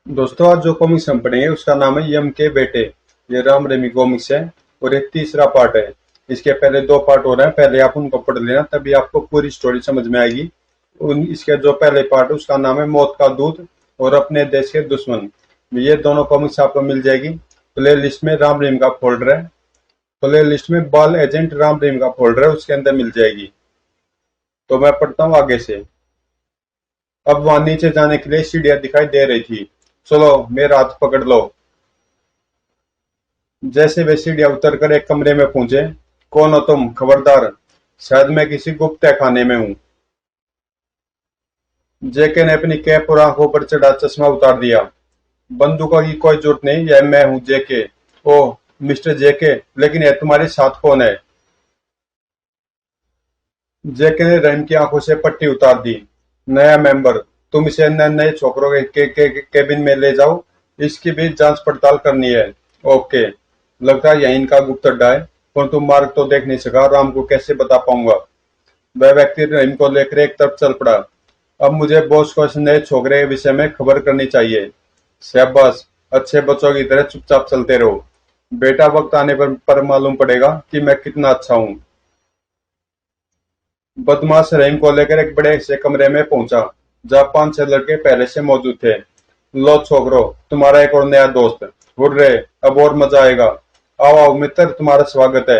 दोस्तों, आज जो कॉमिक्स हम पढ़ेंगे उसका नाम है यम के बेटे। ये राम रेमी कॉमिक्स है और एक तीसरा पार्ट है। इसके पहले दो पार्ट हो रहे हैं, पहले आप उनको पढ़ लेना, तभी आपको पूरी स्टोरी समझ में आएगी। इसके जो पहले पार्ट है उसका नाम है मौत का दूत और अपने देश के दुश्मन। ये दोनों कॉमिक्स आपको मिल जाएगी। प्ले लिस्ट में राम रेम का फोल्डर है, प्ले लिस्ट में बाल एजेंट राम रेम का फोल्डर है, उसके अंदर मिल जाएगी। तो मैं पढ़ता हूँ आगे से। अब वहां नीचे जाने के लिए सीढ़ियां दिखाई दे रही थी। चलो मेरा हाथ पकड़ लो। जैसे वे सीढ़ियां उतरकर एक कमरे में पहुंचे। कौन हो तुम? खबरदार, शायद मैं किसी गुप्त खाने में हूं। जेके ने अपनी कैप और आंखों पर चढ़ा चश्मा उतार दिया। बंदूकों की कोई जरूरत नहीं, यह मैं हूं, जेके। ओह मिस्टर जेके, लेकिन यह तुम्हारे साथ कौन है? जेके ने रहीम की आंखों से पट्टी उतार दी। नया मेंबर। तुम इसे नए छोकरों के केबिन में ले जाओ। इसकी भी जांच पड़ताल करनी है। ओके। लगता है यही इनका गुप्त अड्डा है, परंतु मार्ग तो देख नहीं सका, राम को कैसे बता पाऊंगा। वह व्यक्ति रहीम को लेकर एक तरफ चल पड़ा। अब मुझे बॉस को इस नए छोकरे के विषय में खबर करनी चाहिए। शाबाश, अच्छे बच्चों की तरह चुपचाप चलते रहो। बेटा, वक्त आने पर मालूम पड़ेगा कि मैं कितना अच्छा हूँ। बदमाश रहीम को लेकर एक बड़े से कमरे में पहुंचा, जहाँ 5-6 लड़के पहले से मौजूद थे। लो छोकरो, तुम्हारा एक और नया दोस्त। हुर्रे, अब और मजा आएगा। आओ आओ मित्र, तुम्हारा स्वागत है।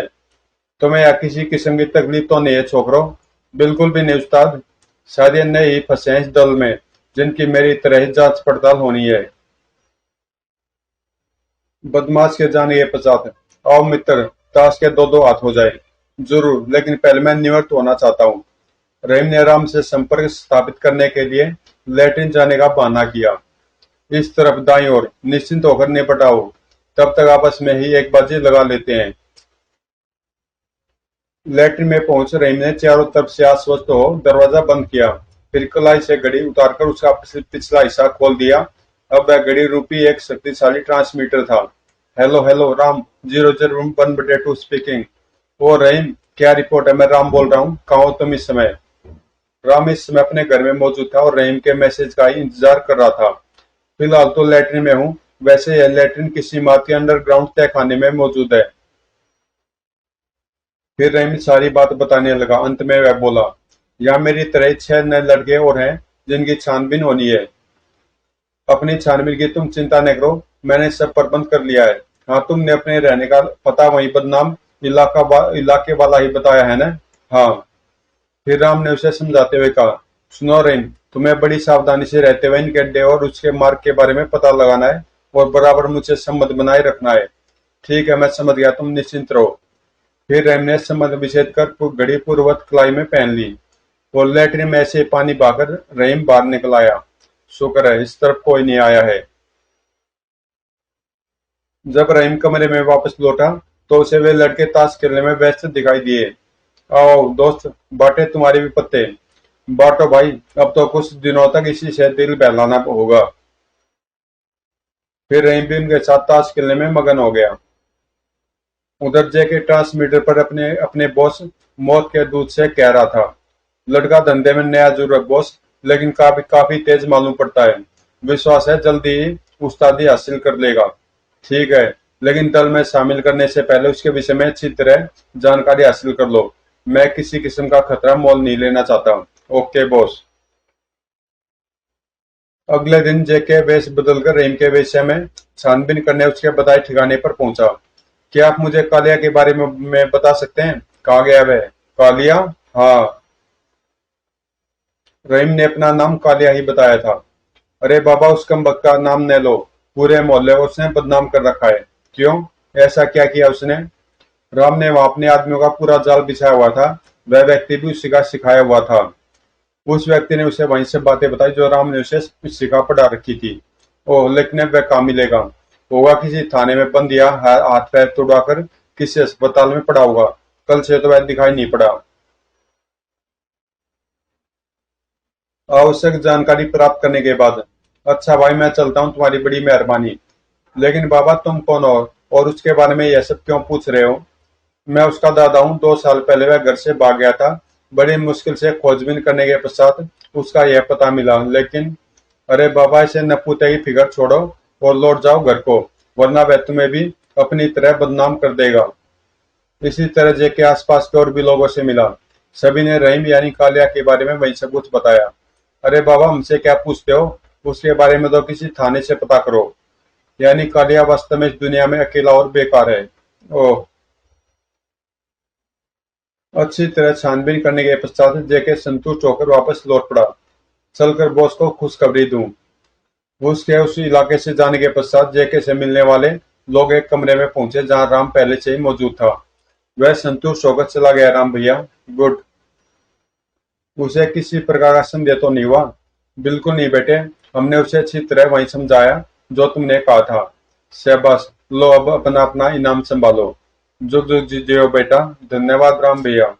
तुम्हें यहाँ किसी किस्म की तकलीफ तो नहीं है छोकरो? बिल्कुल भी नहीं उस्ताद। शायद ये नए ही फंसे हैं इस दल में, जिनकी मेरी तरह ही जांच पड़ताल होनी है। बदमाश के जाने ये पश्चात। आओ मित्र, ताश के दो दो हाथ हो जाए। जरूर, लेकिन पहले मैं निवृत्त होना चाहता हूँ। रहीम ने आराम से संपर्क स्थापित करने के लिए लैट्रिन जाने का बहाना किया। इस तरफ दाईं ओर, निश्चिंत होकर निपट आओ। तब तक आपस में ही एक बाजी लगा लेते हैं। लैट्रिन में पहुंच रहीम ने चारों तरफ से आश्वस्त हो दरवाजा बंद किया। फिर कलाई से घड़ी उतारकर उसका पिछला हिस्सा खोल दिया। अब वह घड़ी रूपी एक शक्तिशाली ट्रांसमीटर था। Hello hello Ram, 001/2 speaking. Oh Rahim, क्या रिपोर्ट है? मैं राम बोल रहा हूँ। कहाँ हो तुम इस समय? राम इस समय अपने घर में मौजूद था और रहीम के मैसेज का ही इंतजार कर रहा था। फिलहाल तो लैट्रिन में हूँ। वैसे यह लैट्रिन किसी इमारत के अंडरग्राउंड तहखाने में मौजूद है। फिर रहीम सारी बात बताने लगा। अंत में वह बोला, यहाँ मेरी तरह 6 नए लड़के और हैं जिनकी छानबीन होनी है। अपनी छानबीन की तुम चिंता न करो, मैंने सब प्रबंध कर लिया है। हाँ, तुमने अपने रहने का पता वही बदनाम इलाके वाला ही बताया है ना? हाँ। फिर राम ने उसे समझाते हुए कहा, सुनो रहीम, तुम्हें बड़ी सावधानी से रहते हुए इनके अड्डे और उसके मार्ग के बारे में पता लगाना है और बराबर मुझसे संबंध बनाए रखना है। ठीक है, मैं समझ गया, तुम निश्चिंत रहो। फिर रहीम ने संबंध विच्छेद कर घड़ी पूर्ववत कलाई में पहन ली और लैट्रिन में ऐसे पानी बहाकर रहीम बाहर निकल आया। शुक्र है इस तरफ कोई नहीं आया है। जब रहीम कमरे में वापस लौटा तो उसे वे लड़के ताश खेलने में व्यस्त दिखाई दिए। आओ दोस्त, बांटे तुम्हारे भी पत्ते। बांटो भाई, अब तो कुछ दिनों तक इसी से दिल बहलाना होगा। फिर रहीम भी उनके साथ ताश खेलने में मगन हो गया। उधर जेके ट्रांसमीटर पर अपने अपने बॉस मौत के दूत से कह रहा था, लड़का धंधे में नया जरूर है बॉस, लेकिन काफी काफी तेज मालूम पड़ता है। विश्वास है जल्दी ही उस्तादी हासिल कर लेगा। ठीक है, लेकिन दल में शामिल करने से पहले उसके विषय में अच्छी तरह जानकारी हासिल कर लो। मैं किसी किस्म का खतरा मोल नहीं लेना चाहता। Okay boss. अगले दिन जेके वेश बदलकर रहीम के विषय में छानबीन करने उसके बताए ठिकाने पर पहुंचा। क्या आप मुझे कालिया के बारे में बता सकते हैं? कहाँ गया वह? कालिया? हाँ। रहीम ने अपना नाम कालिया ही बताया था। अरे बाबा, उस कमबख्त का नाम न लो। पूरे मोहल्ले को उसने बदनाम कर रखा है। क्यों? ऐसा क्या किया उसने? राम ने वहां अपने आदमियों का पूरा जाल बिछाया हुआ था। वह व्यक्ति भी उसी का सिखाया हुआ था। उस व्यक्ति ने उसे वहीं से बातें बताई जो राम ने उसे सिखा पढ़ा रखी थी। ओह, लेकिन अब वह कहाँ मिलेगा? होगा किसी थाने में बंद या हाथ पैर तोड़ाकर किसी अस्पताल में पड़ा होगा। कल से तो वह दिखाई नहीं पड़ा। आवश्यक जानकारी प्राप्त करने के बाद, अच्छा भाई मैं चलता हूँ, तुम्हारी बड़ी मेहरबानी। लेकिन बाबा तुम कौन हो और उसके बारे में यह सब क्यों पूछ रहे हो? मैं उसका दादा हूँ। 2 साल पहले वह घर से भाग गया था। बड़ी मुश्किल से खोजबीन करने के पश्चात उसका यह पता मिला, लेकिन अरे बाबा, इसे नपुते की फिगर छोड़ो और लौट जाओ घर को, वरना वह तुम्हें भी अपनी तरह बदनाम कर देगा। इसी तरह जे के आसपास के और भी लोगों से मिला। सभी ने रहीम यानी कालिया के बारे में वही सब कुछ बताया। अरे बाबा, हमसे क्या पूछते हो? उसके बारे में तो किसी थाने से पता करो। यानी कालिया वास्तव में इस दुनिया में अकेला और बेकार है। ओह। अच्छी तरह छानबीन करने के पश्चात जेके संतुष्ट होकर वापस लौट पड़ा। चलकर बॉस को खुशखबरी दूं। उसके उस इलाके से जाने के पश्चात जेके से मिलने वाले लोग एक कमरे में पहुंचे जहां राम पहले से ही मौजूद था। वह संतुष्ट होकर चला गया। राम भैया, गुड। उसे किसी प्रकार का संदेह तो नहीं हुआ? बिल्कुल नहीं बेटे, हमने उसे अच्छी तरह वही समझाया जो तुमने कहा था। शाबाश, लो अब अपना अपना इनाम संभालो। जुग जुग जियो बेटा। धन्यवाद राम भैया।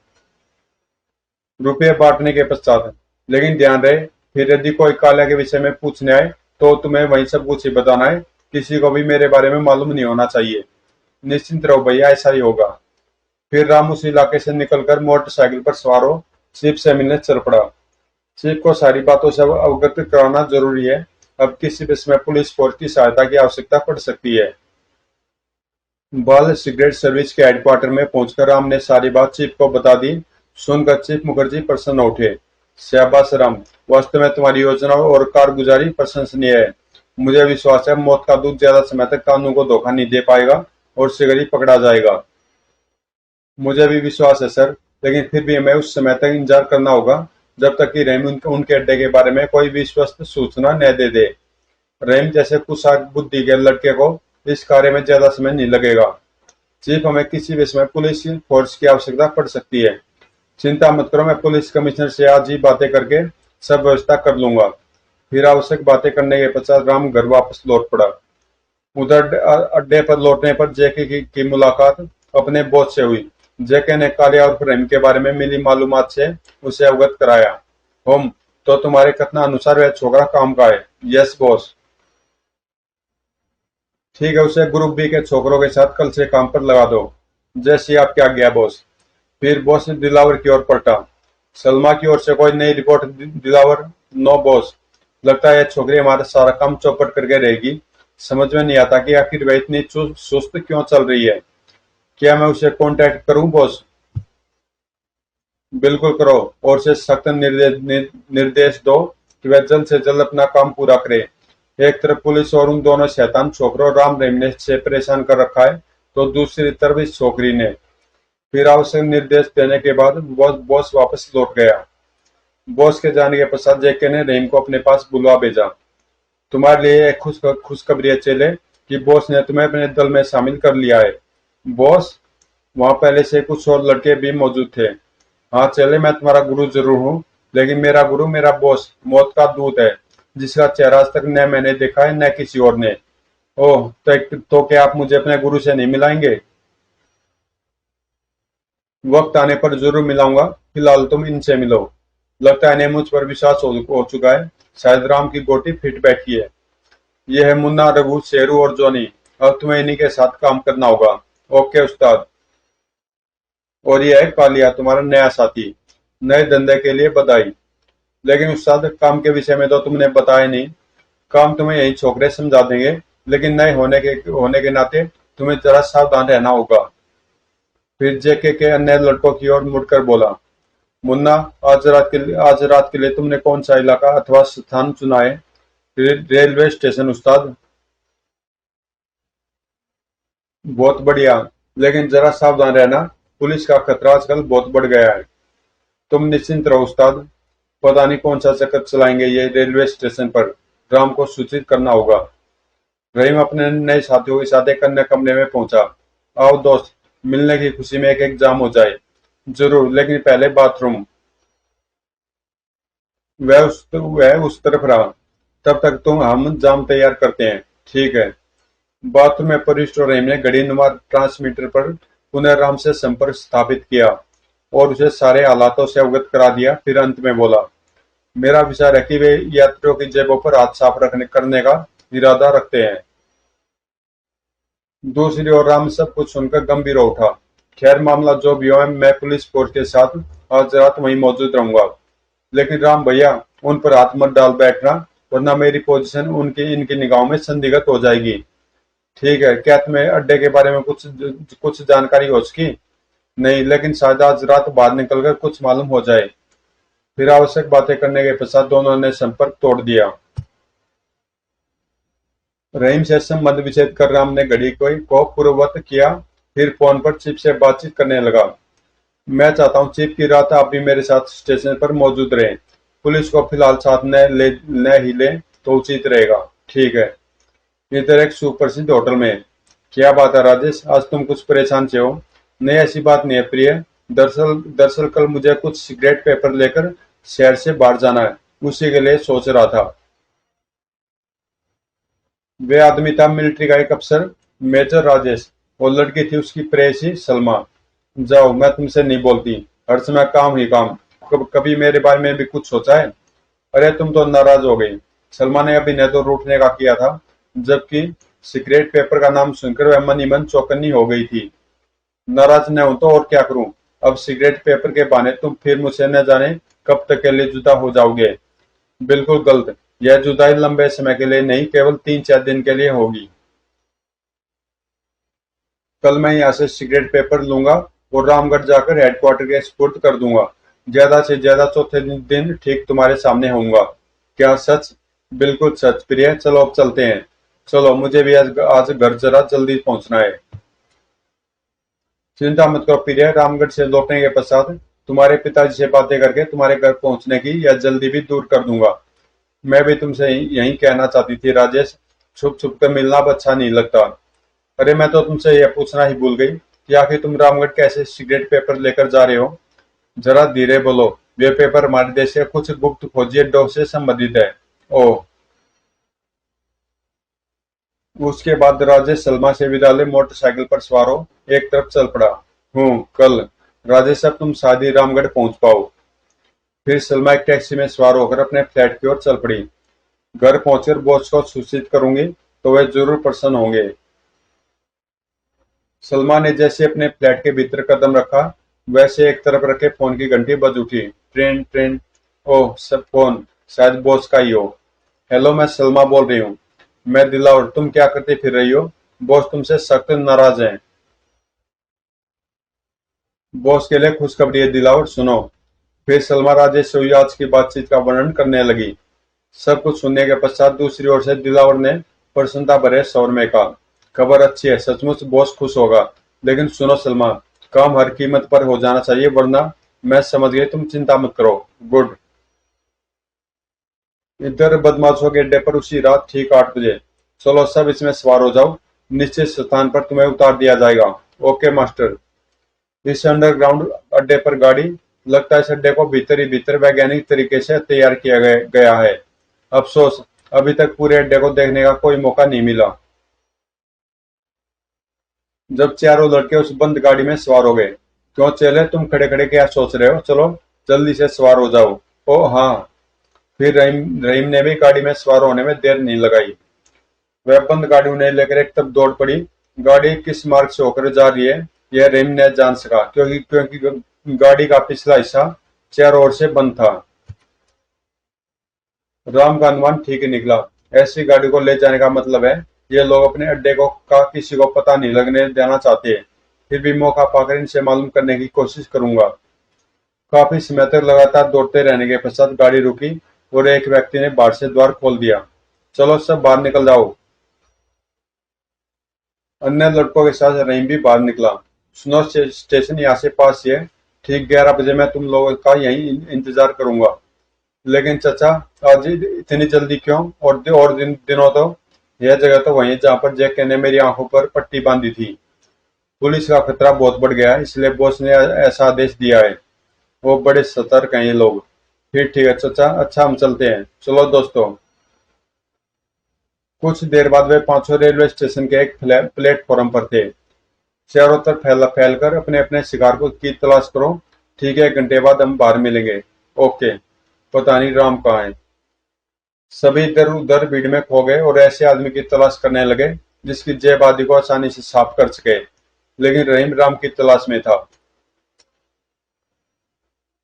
रुपये बांटने के पश्चात, लेकिन ध्यान रहे, फिर यदि कोई काल्या के विषय में पूछने आए तो तुम्हें वही सब कुछ ही बताना है। किसी को भी मेरे बारे में मालूम नहीं होना चाहिए। निश्चिंत रहो भैया, ऐसा ही होगा। फिर राम उस इलाके से निकलकर मोटरसाइकिल पर सवार हो चीफ से मिलने चल पड़ा। चीफ को सारी बातों से अवगत कराना जरूरी है। अब किसी भी समय पुलिस फोर्स की सहायता की आवश्यकता पड़ सकती है। बाल सिगरेट सर्विस के हेडक्वार्टर में पहुंचकर राम ने सारी बात चीफ को बता दी। सुनकर चीफ मुखर्जी प्रसन्न उठे। शाबाश राम, वास्तव में तुम्हारी योजना और कारगुजारी प्रशंसनीय है। मुझे विश्वास है मौत का दूत ज्यादा समय तक कानून को धोखा नहीं दे पाएगा और शीघ्र ही पकड़ा जाएगा। मुझे भी विश्वास है सर, लेकिन फिर भी हमें उस समय तक इंतजार करना होगा जब तक कि रहीम उनके अड्डे के बारे में कोई विश्वस्त सूचना न दे दे। रहीम जैसे कुशाग्र बुद्धि के लड़के को इस कार्य में ज्यादा समय नहीं लगेगा। चीफ, हमें किसी भी समय पुलिस फोर्स की आवश्यकता पड़ सकती है। चिंता मत करो, मैं पुलिस कमिश्नर से आज ही बातें करके सब व्यवस्था कर लूंगा। फिर आवश्यक बातें करने के पश्चात राम घर वापस लौट पड़ा। उधर अड्डे पर लौटने पर जेके की मुलाकात अपने बॉस से हुई। जेके ने कालिया और रहीम के बारे में मिली मालूमात से उसे अवगत कराया। होम, तो तुम्हारे कथन अनुसार वह छोकरा काम का है? Yes boss. ठीक है, उसे ग्रुप बी के छोकरों के साथ कल से काम पर लगा दो। जैसी आपकी आज्ञा बॉस। फिर बॉस ने दिलावर की ओर पलटा। सलमा की ओर से कोई नई रिपोर्ट? Dilawar, no boss. लगता है यह छोकरी हमारा सारा काम चौपट करके रहेगी। समझ में नहीं आता कि आखिर वह इतनी सुस्त क्यों चल रही है। क्या मैं उसे कांटेक्ट करूं बॉस? बिल्कुल करो और उसे सख्त निर्देश दो कि वह जल्द से जल्द अपना काम पूरा करे। एक तरफ पुलिस और उन दोनों शैतान छोकरों राम रहीम ने से परेशान कर रखा है, तो दूसरी तरफ इस छोकरी ने। फिर आवश्यक निर्देश देने के बाद बॉस वापस लौट गया। बॉस के जाने के पश्चात जेके ने रहीम को अपने पास बुलवा भेजा। तुम्हारे लिए एक खुशखबरी है चेले कि बॉस ने तुम्हें अपने दल में शामिल कर लिया है। बॉस? वहां पहले से कुछ और लड़के भी मौजूद थे। हाँ चले, मैं तुम्हारा गुरु जरूर हूँ, लेकिन मेरा गुरु मेरा बॉस मौत का दूत है, जिसका चेहरा आज तक न मैंने देखा है न किसी और ने। ओह, तो क्या आप मुझे अपने गुरु से नहीं मिलाएंगे? वक्त आने पर जरूर मिलाऊंगा, फिलहाल तुम इनसे मिलो। लगता है इन्हें मुझ पर विश्वास हो चुका है। शायद राम की गोटी फिट बैठी है। ये है मुन्ना, रघु, शेरू और जॉनी। अब तुम्हें इन्हीं के साथ काम करना होगा। ओके उस्ताद। और ये है कालिया, तुम्हारा नया साथी। नए धंधे के लिए बधाई। लेकिन उस्ताद, काम के विषय में तो तुमने बताया नहीं। काम तुम्हें यही छोकरे समझा देंगे, लेकिन नए होने के नाते तुम्हें जरा सावधान रहना होगा। फिर जेके के अन्य लड़कों की ओर मुड़कर बोला, मुन्ना, आज रात के लिए तुमने कौन सा इलाका अथवा स्थान चुना है? रेलवे स्टेशन उस्ताद। बहुत बढ़िया, लेकिन जरा सावधान रहना, पुलिस का खतरा आजकल बहुत बढ़ गया है। तुम निश्चिंत रहो उस्ताद, पता नहीं कौन सा चक्कर चलाएंगे ये रेलवे स्टेशन पर। राम को सूचित करना होगा। रहीम अपने नए साथियों के साथ एक अन्य कमरे में पहुंचा। आओ दोस्त, मिलने की खुशी में एक एग्जाम हो जाए। जरूर, लेकिन पहले बाथरूम। वह उस तरफ रहा। तब तक हम जाम तैयार करते हैं। ठीक है। बाथरूम में प्रविष्ट रहीम ने घड़ी नुमा ट्रांसमीटर पर पुनः राम से संपर्क स्थापित किया और उसे सारे हालातों से अवगत करा दिया। फिर अंत में बोला, मेरा विचार है कि वे यात्रियों की जेबों पर हाथ साफ करने का इरादा रखते हैं। दूसरी ओर राम सब कुछ सुनकर गंभीर हो उठा। खैर, मामला जो भी हो, मैं पुलिस फोर्स के साथ आज रात वहीं मौजूद रहूंगा। लेकिन राम भैया, उन पर हाथ मत डाल बैठना। वरना मेरी पोजीशन उनकी इनकी निगाहों में संदिग्ध हो जाएगी। ठीक है, क्या तुम्हें अड्डे के बारे में कुछ कुछ जानकारी हो सकी? नहीं, लेकिन शायद आज रात बाहर निकलकर कुछ मालूम हो जाए। फिर आवश्यक बातें करने के पश्चात दोनों ने संपर्क तोड़ दिया। रहीम से संबंध विच्छेद कर राम ने घड़ी को पूर्ववत किया, फिर फोन पर चिप से बातचीत करने लगा। मैं चाहता हूँ चिप की रात आप भी मेरे साथ स्टेशन पर मौजूद रहें। पुलिस को फिलहाल साथ न ही ले तो उचित रहेगा। ठीक है। इधर एक सुप्रसिद्ध होटल में। क्या बात है राजेश, आज तुम कुछ परेशान से हो? नहीं, ऐसी बात नहीं है प्रिय। दरअसल कल मुझे कुछ सिगरेट पेपर लेकर शहर से बाहर जाना है, उसी के लिए सोच रहा था। वे आदमी था मिलिट्री का एक अफसर, मेजर राजेश, और लड़की थी उसकी प्रेयसी सलमा। जाओ, मैं तुमसे नहीं बोलती, हर समय काम ही काम। कभी मेरे बारे में भी कुछ सोचा है? अरे तुम तो नाराज हो गई। सलमा ने अभी न तो रूठने का किया था, जबकि सिगरेट पेपर का नाम सुनकर वह मन ही मन चौकन्नी हो गई थी। नाराज न हो तो और क्या करूं? अब सिगरेट पेपर के बहाने तुम फिर मुझसे न जाने कब तक के लिए जुदा हो जाओगे। बिल्कुल गलत। यह जुदाई लंबे समय के लिए नहीं, केवल 3-4 दिन के लिए होगी। कल मैं यहाँ से सिगरेट पेपर लूंगा और रामगढ़ जाकर हेडक्वार्टर के स्पुर्द कर दूंगा। ज्यादा से ज्यादा चौथे दिन ठीक तुम्हारे सामने होऊंगा। क्या सच? बिल्कुल सच प्रिय। चलो अब चलते हैं। चलो, मुझे भी आज घर जरा जल्दी पहुंचना है। चिंता मत करो प्रिय, रामगढ़ से लौटने के पश्चात तुम्हारे पिताजी से बातें करके तुम्हारे घर पहुंचने की यह जल्दी भी दूर कर दूंगा। मैं भी तुमसे यही कहना चाहती थी राजेश, छुप छुप कर मिलना अब अच्छा नहीं लगता। अरे मैं तो तुमसे यह पूछना ही भूल गई कि आखिर तुम रामगढ़ कैसे सिगरेट पेपर लेकर जा रहे हो? जरा धीरे बोलो। वे पेपर हमारे देश के कुछ गुप्त खोजी अड्डों से संबंधित है। ओह। उसके बाद राजेश सलमा से विदा ले मोटरसाइकिल पर सवार हो एक तरफ चल पड़ा। कल। राजेश, अब तुम शादी रामगढ़ पहुंच पाओ। फिर सलमा एक टैक्सी में सवार होकर अपने फ्लैट की ओर चल पड़ी। घर पहुंचकर बॉस को सूचित करूंगी तो वे जरूर प्रसन्न होंगे। सलमा ने जैसे अपने फ्लैट के भीतर कदम रखा, वैसे एक तरफ रखे फोन की घंटी बज उठी। ट्रेन ट्रेन। ओह, सब फोन शायद बॉस का ही हो। हेलो, मैं सलमा बोल रही हूँ। मैं दिलावर, तुम क्या करती फिर रही हो? बॉस तुमसे सख्त नाराज हैं। बॉस के लिए खुशखबरी है दिलावर, सुनो। फिर सलमा राजेश से आज की बातचीत का वर्णन करने लगी। सब कुछ सुनने के पश्चात दूसरी ओर से दिलावर ने प्रसन्नता भरे स्वर में कहा, खबर अच्छी है, सचमुच बॉस खुश होगा। लेकिन सुनो सलमा, काम हर कीमत पर हो जाना चाहिए, वरना मैं समझ गई, तुम चिंता मत करो। गुड। इधर बदमाशों के अड्डे पर उसी रात ठीक 8 बजे। चलो सब इसमें सवार हो जाओ, निश्चित स्थान पर तुम्हें उतार दिया जाएगा। Okay master. इस अंडरग्राउंड अड्डे पर गाड़ी, लगता है इस अड्डे को भीतर ही भीतर वैज्ञानिक तरीके से तैयार किया गया है। अफसोस, अभी तक पूरे अड्डे को देखने का कोई मौका नहीं मिला। जब चारों लड़के उस बंद गाड़ी में सवार हो गए। क्यों चेले, तुम खड़े खड़े क्या सोच रहे हो? चलो जल्दी से सवार हो जाओ। ओ हाँ। फिर रहीम रहीम ने भी गाड़ी में सवार होने में देर नहीं लगाई। वह बंद गाड़ी उन्हें लेकर एक तरफ दौड़ पड़ी। गाड़ी किस मार्ग से होकर जा रही है यह रहीम ने जान सका, क्योंकि क्योंकि गाड़ी का पिछला हिस्सा चारों ओर से बंद था। राम का अनुमान ठीक ही निकला। ऐसी गाड़ी को ले जाने का मतलब है ये लोग अपने अड्डे को का किसी को पता नहीं लगने देना चाहते। फिर भी मौका पाकर इनसे मालूम करने की कोशिश करूंगा। काफी समय तक लगातार दौड़ते रहने के पश्चात गाड़ी रुकी और एक व्यक्ति ने बाहर से द्वार खोल दिया। चलो सब बाहर निकल जाओ। अन्य लड़कों के साथ रहीम भी बाहर निकला। सुनो, स्टेशन यहाँ से पास ही है। ठीक 11 बजे मैं तुम लोगों का यहीं इंतजार करूंगा। लेकिन चचा, आज इतनी जल्दी क्यों? और दिनों तो यह जगह तो वही है जहाँ पर जैक ने मेरी आंखों पर पट्टी बांधी थी। पुलिस का खतरा बहुत बढ़ गया है, इसलिए बॉस ने ऐसा आदेश दिया है। वो बड़े सतर्क हैं ये लोग। फिर ठीक है चचा, अच्छा हम चलते हैं। चलो दोस्तों। कुछ देर बाद वे पांचों रेलवे स्टेशन के एक प्लेटफॉर्म पर थे। चारों तरफ फैलकर अपने अपने शिकार को की तलाश करो। ठीक है, 1 घंटे बाद हम बाहर मिलेंगे। ओके। पता नहीं राम कहाँ है। सभी इधर उधर भीड़ में खो गए और ऐसे आदमी की तलाश करने लगे जिसकी जेब आदि को आसानी से साफ कर सके। लेकिन रहीम राम की तलाश में था।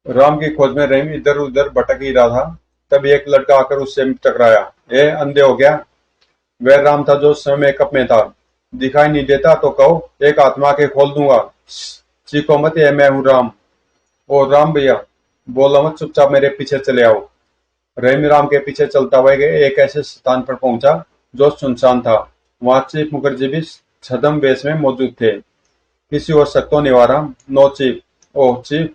राम की खोज में रहीम इधर उधर भटक ही रहा था। तभी एक लड़का आकर उससे टकराया। ए अंधे हो गया? वह राम था जो उस समय मेकअप में था। दिखाई नहीं देता तो कहो, एक आत्मा के खोल दूंगा। चीखो मत, ये मैं हूं राम। ओ राम भैया, बोलो मत, चुपचाप मेरे पीछे चले आओ। रहीम राम के पीछे चलता हुआ एक ऐसे स्थान पर पहुंचा जो सुनसान था। वहां चीफ मुखर्जी भी छद्म वेश में मौजूद थे। किसी और शक तो नहीं आ रहा? No chief. Oh chief.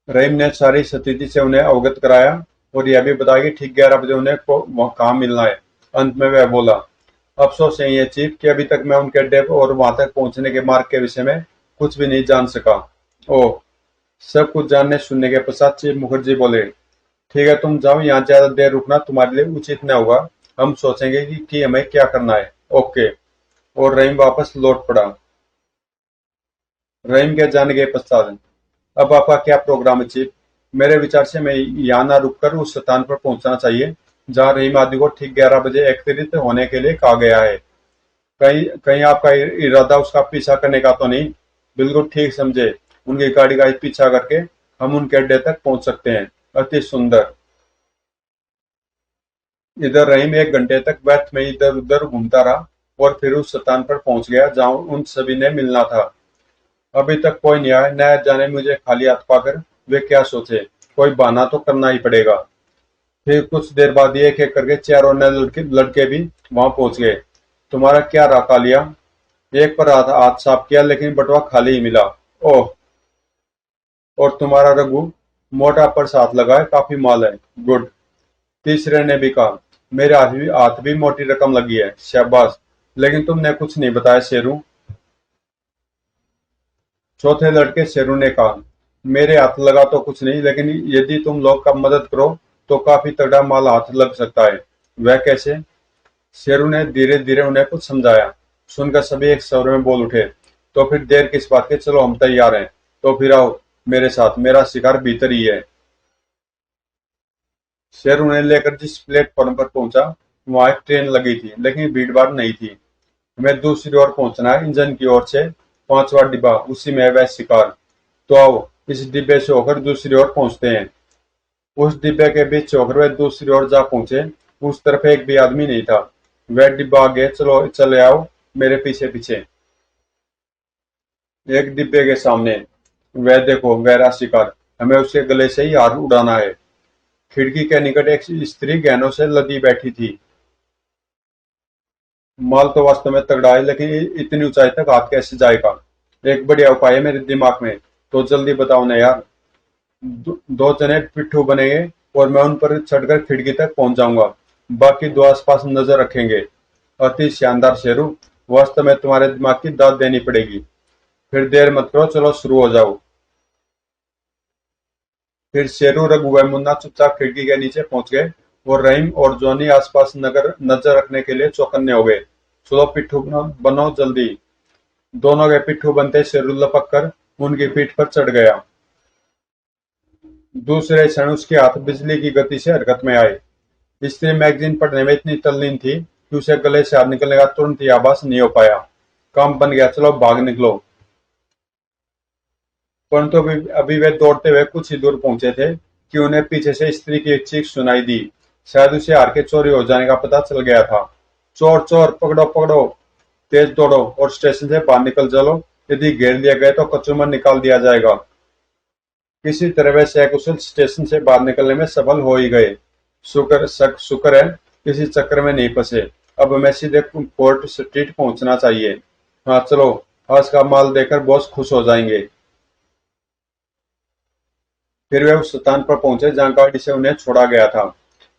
Rahim ने सारी स्थिति से उन्हें अवगत कराया और यह भी बताया कि ठीक 11 बजे उन्हें कहाँ मिलना है। अंत में वह बोला, अफसोस है ये चीफ कि अभी तक मैं उनके अड्डे और वहां तक पहुंचने के मार्ग के विषय में कुछ भी नहीं जान सका। ओह। सब कुछ जानने सुनने के पश्चात चीफ मुखर्जी बोले, ठीक है तुम जाओ, यहाँ ज्यादा देर रुकना तुम्हारे लिए उचित न होगा। हम सोचेंगे कि हमें क्या करना है। ओके। और रहीम वापस लौट पड़ा। रहीम के जाने के पश्चात, अब आपका क्या प्रोग्राम है चीफ? मेरे विचार से मैं यहाँ ना रुककर उस स्थान पर पहुंचना चाहिए जहाँ रहीम आदि को ठीक 11 बजे एकत्रित होने के लिए कहा गया है। कहीं कहीं आपका इरादा उसका पीछा करने का तो नहीं? बिल्कुल ठीक समझे। उनकी गाड़ी का पीछा करके हम उनके अड्डे तक पहुंच सकते हैं। अति सुंदर। इधर रहीम 1 घंटे तक व्यर्थ में इधर उधर घूमता रहा और फिर उस स्थान पर पहुंच गया जहां उन सभी ने मिलना था। अभी तक कोई नहीं आया, न जाने मुझे खाली हाथ पाकर वे क्या सोचे। कोई बहाना तो करना ही पड़ेगा। फिर कुछ देर बाद एक एक करके चारों नए लड़के लड़के भी वहां पहुंच गए। तुम्हारा क्या रहा कालिया? एक पर हाथ साफ किया लेकिन बटुआ खाली ही मिला। ओह। और तुम्हारा रघु? मोटा पर हाथ लगा है, काफी माल है। गुड। तीसरे ने भी कहा, मेरे हाथ भी मोटी रकम लगी है। शाबाश। लेकिन तुमने कुछ नहीं बताया शेरू। चौथे लड़के शेरू ने कहा, मेरे हाथ लगा तो कुछ नहीं, लेकिन यदि तुम लोग का मदद करो तो काफी तगड़ा माल हाथ लग सकता है। वह कैसे? शेरू ने धीरे धीरे उन्हें कुछ समझाया। सुनकर सभी एक स्वर में बोल उठे, तो फिर देर किस बात की, चलो हम तैयार हैं। तो फिर आओ मेरे साथ, मेरा शिकार भीतर ही है। शेरू ने लेकर जिस प्लेटफॉर्म पर पहुंचा वहां एक ट्रेन लगी थी, लेकिन भीड़ भाड़ नहीं थी। हमें दूसरी ओर पहुंचना है, इंजन की ओर से 5वां डिब्बा, उसी में है वह शिकार। तो आओ इस डिब्बे से होकर दूसरी ओर पहुंचते हैं। उस डिब्बे के बीच से होकर वे दूसरी ओर जा पहुंचे। उस तरफ एक भी आदमी नहीं था। वह डिब्बा आगे, चलो चले आओ मेरे पीछे पीछे। एक डिब्बे के सामने, वह देखो वह रहा शिकार। हमें उसके गले से ही हार उड़ाना है। खिड़की के निकट एक स्त्री गहनों से लदी बैठी थी। माल तो वास्तव में तगड़ा है, लेकिन इतनी ऊंचाई तक हाथ कैसे जाएगा? एक बढ़िया उपाय है मेरे दिमाग में, तो जल्दी बताओ ना यार। दो जने पिट्ठू बनेंगे और मैं उन पर चढ़कर खिड़की तक पहुंच जाऊंगा। बाकी दो आसपास नजर रखेंगे। अति शानदार शेरू। वास्तव में तुम्हारे दिमाग की दाद देनी पड़ेगी। फिर देर मत करो, चलो शुरू हो जाओ। फिर शेरू, रघु व मुन्ना चुपचाप खिड़की के नीचे पहुंच गए और रहीम और जॉनी आसपास नजर रखने के लिए चौकन्ने हो गए। चलो पिट्ठू बनो जल्दी। दोनों के पिट्ठू बनते शेरू लपक कर उनकी पीठ पर चढ़ गया। दूसरे क्षण उसके हाथ बिजली की गति से हरकत में आए। स्त्री मैगजीन पढ़ने में इतनी तल्लीन थी कि उसे गले से हाथ निकलने का तुरंत ही आभास नहीं हो पाया। काम बन गया, चलो भाग निकलो। परंतु अभी वे दौड़ते हुए कुछ ही दूर पहुंचे थे कि उन्हें पीछे से स्त्री की एक चीख सुनाई दी। शायद उसे हार के चोरी हो जाने का पता चल गया था। चोर चोर, पकड़ो पकड़ो। तेज दौड़ो और स्टेशन से बाहर निकल चलो। यदि घेर लिया गए तो कचूमर निकाल दिया जाएगा। किसी तरह वे सकुशल स्टेशन से बाहर निकलने में सफल हो ही गए। शुक्र है किसी चक्कर में नहीं फंसे। अब हमें सीधे फोर्ट स्ट्रीट पहुंचना चाहिए। हाँ चलो, आज का माल देकर बॉस खुश हो जाएंगे। फिर वे उस स्थान पर पहुंचे जहां गाड़ी से उन्हें छोड़ा गया था।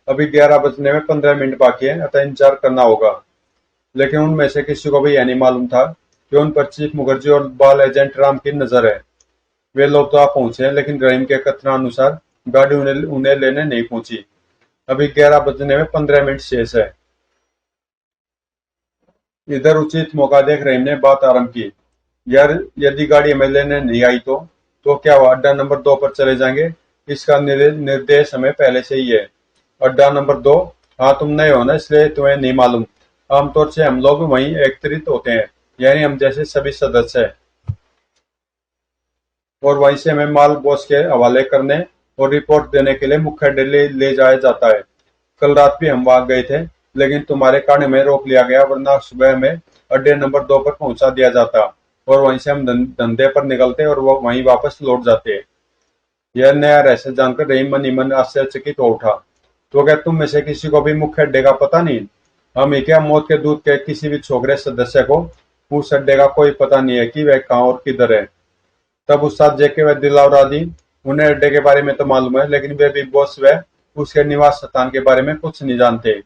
अभी 11 बजने में 15 मिनट बाकी है, अतः इंतजार करना होगा। लेकिन उनमें से किसी को भी यह नहीं मालूम था कि उन पर चीफ मुखर्जी और बाल एजेंट राम की नजर है। वे लोग तो आ पहुंचे, लेकिन रहीम के कथनानुसार गाड़ी उन्हें लेने नहीं पहुंची। अभी 11 बजने में 15 मिनट शेष है। इधर उचित मौका देख रहीम ने बात आरंभ की, यार यदि गाड़ी हमें लेने नहीं आई तो क्या हुआ? अड्डा नंबर 2 पर चले जाएंगे। इसका निर्देश हमें पहले से ही है। अड्डा नंबर 2? हाँ तुम नए हो ना, इसलिए तुम्हें नहीं मालूम। आमतौर से हम लोग वहीं एकत्रित होते हैं, यानी हम जैसे सभी सदस्य, और वहीं से हमें माल बॉस के हवाले करने और रिपोर्ट देने के लिए मुख्य अड्डे ले जाया जाता है। कल रात भी हम वहां गए थे, लेकिन तुम्हारे कारण हमें रोक लिया गया, वरना सुबह हमें अड्डे नंबर 2 पर पहुंचा दिया जाता और वहीं से हम धंधे पर निकलते और वो वहीं वापस लौट जाते। यह नया रहस्य जानकर रहीम मन ही मन आश्चर्यचकित हो उठा। तो क्या तुम में से किसी को भी मुख्य अड्डे का पता नहीं? हम ही क्या, मौत के दूत के किसी भी छोकरे सदस्य को उस अड्डे का कोई पता नहीं है कि वह कहाँ और किधर है? तब उस्ताद जेके व दिलावर आदि, उन्हें अड्डे के बारे में तो मालूम है, लेकिन वे बिग बॉस व उसके निवास स्थान के बारे में कुछ नहीं जानते।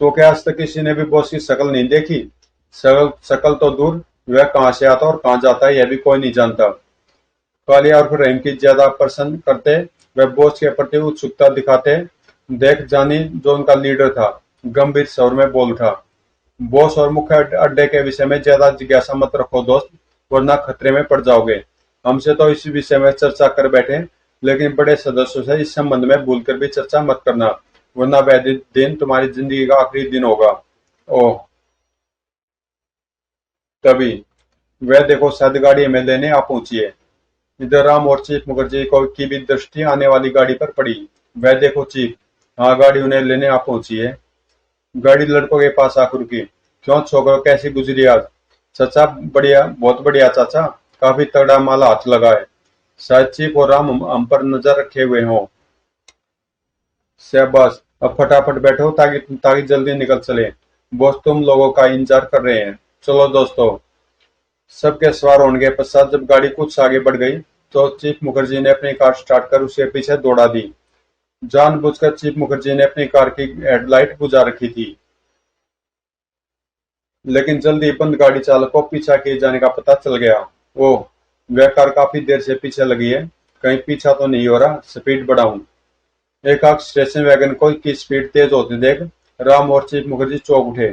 तो क्या आज तक किसी ने भी बॉस की शक्ल नहीं देखी? शक्ल शक्ल तो दूर, वह कहाँ से आता और कहाँ जाता है यह भी कोई नहीं जानता। कालिया और रहीम की ज्यादा प्रसन्न करते, वह बॉस के प्रति उत्सुकता दिखाते देख जानी, जो उनका लीडर था, गंभीर स्वर में बोल उठा। बॉस और मुख्य अड्डे के विषय में ज्यादा जिज्ञासा मत रखो दोस्त, वरना खतरे में पड़ जाओगे। हमसे तो इस विषय में चर्चा कर बैठे, लेकिन बड़े सदस्यों से इस संबंध में भूलकर भी चर्चा मत करना, वरना वह दिन तुम्हारी जिंदगी का आखिरी दिन होगा। ओह, तभी वह देखो, शायद गाड़ी हमें लेने आ पहुंची है। इधर राम और चीफ मुखर्जी को की भी दृष्टि आने वाली गाड़ी पर पड़ी। वह देखो चीफ, हाँ गाड़ी उन्हें लेने आ पहुंची है। गाड़ी लड़कों के पास आकर रुकी। क्यों छोकरो, कैसी गुजरी आज? चाचा बढ़िया, बहुत बढ़िया चाचा, काफी तगड़ा माल हाथ लगा है। शायद चीफ और राम हम पर नजर रखे हुए हों। शाबाश, अब फटाफट बैठो ताकि ताकि जल्दी निकल चले। बॉस तुम लोगों का इंतजार कर रहे हैं। चलो दोस्तों। सबके सवार होने के पश्चात जब गाड़ी कुछ आगे बढ़ गई, तो चीफ मुखर्जी ने अपनी कार स्टार्ट कर उसके पीछे दौड़ा दी। जानबूझकर चीफ मुखर्जी ने अपनी कार की हेडलाइट बुझा रखी थी, लेकिन जल्दी बंद गाड़ी चालक को पीछा किए जाने का पता चल गया। ओह, वह कार काफी देर से पीछे लगी है, कहीं पीछा तो नहीं हो रहा, स्पीड बढ़ाऊं। एकाएक स्टेशन वैगन को की स्पीड तेज होती देख राम और चीफ मुखर्जी चौंक उठे।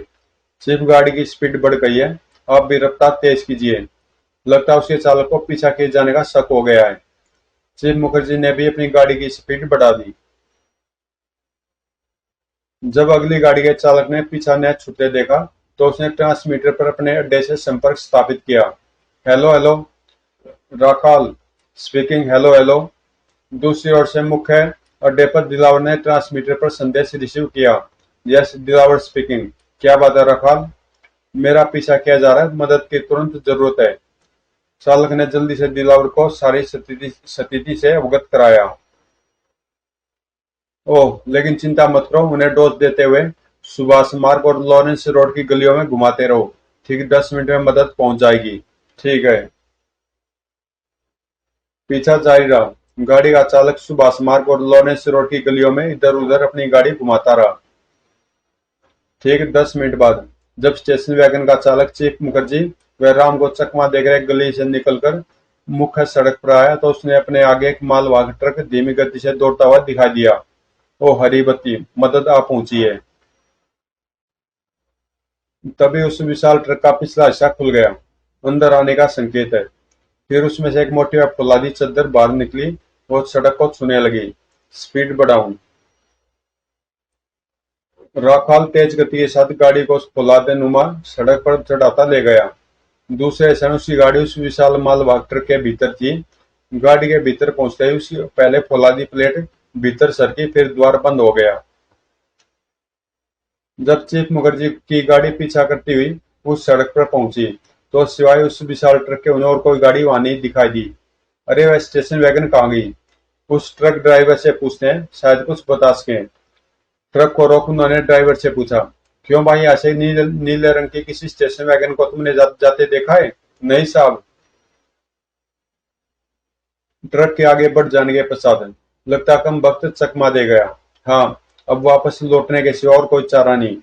चीफ, गाड़ी की स्पीड बढ़ गई है, आप भी रफ्तार तेज कीजिए। लगता है उसके चालक को पीछा किए जाने का शक हो गया है। चीफ मुखर्जी ने भी अपनी गाड़ी की स्पीड बढ़ा दी। जब अगली गाड़ी के चालक ने पीछा न छूटते देखा, तो उसने ट्रांसमीटर पर अपने अड्डे से संपर्क स्थापित किया। Hello hello, Rakhal speaking, hello hello. दूसरी ओर से मुख्य अड्डे पर दिलावर ने ट्रांसमीटर पर संदेश रिसीव किया। Yes, Dilawar speaking. क्या बात है राखाल? मेरा पीछा किया जा रहा है, मदद की तुरंत जरूरत है। चालक ने जल्दी से दिलावर को सारी स्थिति से अवगत कराया। ओह, लेकिन चिंता मत करो, उन्हें डोज देते हुए सुभाष मार्ग और लॉरेंस रोड की गलियों में घुमाते रहो। ठीक 10 मिनट में मदद पहुंच जाएगी। ठीक है। पीछा जारी रहा। गाड़ी का चालक सुभाष मार्ग और लॉरेंस रोड की गलियों में इधर उधर अपनी गाड़ी घुमाता रहा। ठीक 10 मिनट बाद जब स्टेशन वैगन का चालक चीफ मुखर्जी व राम को चकमा देकर एक गली से निकलकर मुख्य सड़क पर आया, तो उसने अपने आगे एक मालवाहक ट्रक धीमी गति से दौड़ता हुआ दिखाई दिया। ओ हरी बत्ती, मदद आ पहुंची है। तभी उस विशाल ट्रक का पिछला हिस्सा खुल गया, अंदर आने का संकेत है। फिर उसमें से एक मोटी व फौलादी चद्दर बाहर निकली और सड़क को छूने लगी। स्पीड बढ़ाऊं। राखाल तेज गति के साथ गाड़ी को उस फौलादे नुमा सड़क पर चढ़ाता ले गया। दूसरे क्षण उसकी गाड़ी उस विशाल मालवाहक ट्रक के भीतर थी। गाड़ी के भीतर पहुंचते ही उसकी पहले फौलादी प्लेट भीतर सरकी, फिर द्वार बंद हो गया। जब चीफ मुखर्जी की गाड़ी पीछा करती हुई उस सड़क पर पहुंची, तो सिवाय उस विशाल ट्रक के उन्हें और कोई गाड़ी वहां नहीं दिखाई दी। अरे वह स्टेशन वैगन कहाँ गई? उस ट्रक ड्राइवर से पूछते हैं, शायद कुछ बता सकें। ट्रक को रोक उन्होंने ड्राइवर से पूछा। क्यों भाई, ऐसे नीले रंग की किसी स्टेशन वैगन को तुमने जाते देखा है? नहीं साहब। ट्रक के आगे बढ़ जाने के पश्चात लगता कम वक्त चकमा दे गया। हाँ, अब वापस लौटने के सिवा और कोई चारा नहीं।